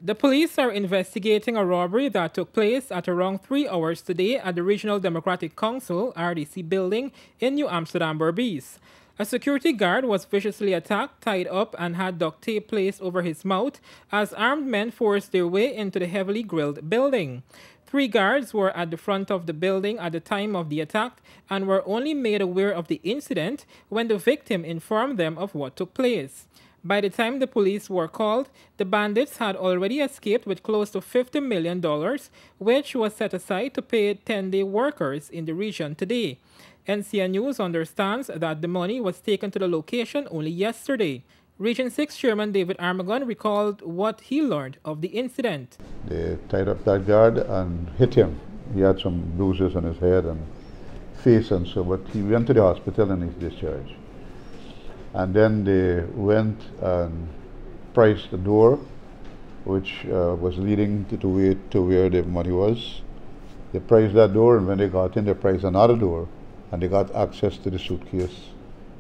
The police are investigating a robbery that took place at around 3 hours today at the Regional Democratic Council (RDC) building in New Amsterdam, Berbice. A security guard was viciously attacked, tied up, and had duct tape placed over his mouth as armed men forced their way into the heavily grilled building. 3 guards were at the front of the building at the time of the attack and were only made aware of the incident when the victim informed them of what took place. By the time the police were called, the bandits had already escaped with close to $50 million, which was set aside to pay 10-day workers in the region today. NCN News understands that the money was taken to the location only yesterday. Region 6 Chairman David Armagon recalled what he learned of the incident. They tied up that guard and hit him. He had some bruises on his head and face and so, but he went to the hospital and he's discharged. And then they went and priced the door, which was leading to where the money was. They priced that door, and when they got in, they priced another door, and they got access to the suitcase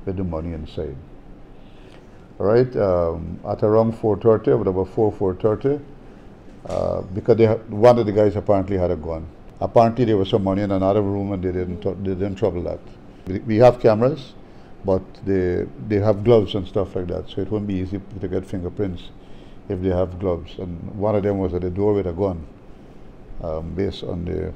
with the money inside. All right, at around 4:30, about 4:30, because one of the guys apparently had a gun. Apparently there was some money in another room, and they didn't trouble that. We have cameras, but they have gloves and stuff like that, so it won't be easy to get fingerprints if they have gloves. And one of them was at the door with a gun, based on the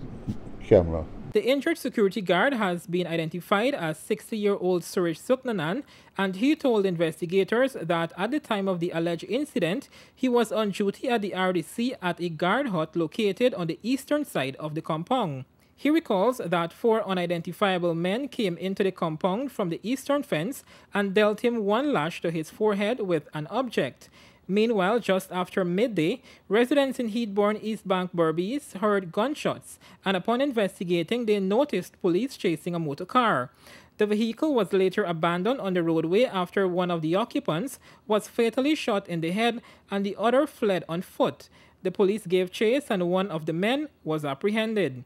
camera. The injured security guard has been identified as 60-year-old Suresh Suknanan, and he told investigators that at the time of the alleged incident, he was on duty at the RDC at a guard hut located on the eastern side of the compound. He recalls that 4 unidentifiable men came into the compound from the eastern fence and dealt him 1 lash to his forehead with an object. Meanwhile, just after midday, residents in Heatbourne, East Bank, Berbice heard gunshots, and upon investigating, they noticed police chasing a motor car. The vehicle was later abandoned on the roadway after one of the occupants was fatally shot in the head and the other fled on foot. The police gave chase and one of the men was apprehended.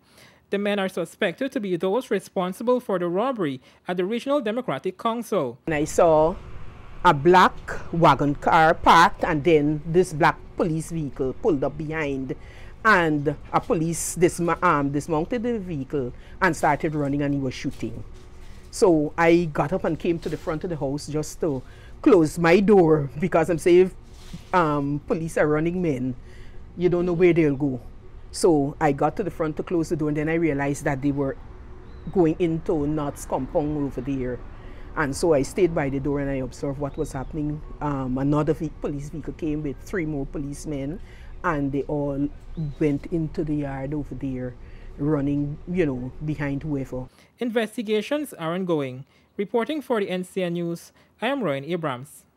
The men are suspected to be those responsible for the robbery at the Regional Democratic Council. And I saw a black wagon car parked, and then this black police vehicle pulled up behind, and a police dismounted the vehicle and started running, and he was shooting. So I got up and came to the front of the house just to close my door, because I'm saying if police are running men, you don't know where they'll go. So I got to the front to close the door, and then I realized that they were going into Knott's compound over there. And so I stayed by the door and I observed what was happening. Another police vehicle came with 3 more policemen, and they all went into the yard over there, running, behind whoever. Investigations are ongoing. Reporting for the NCN News, I am Royan Abrams.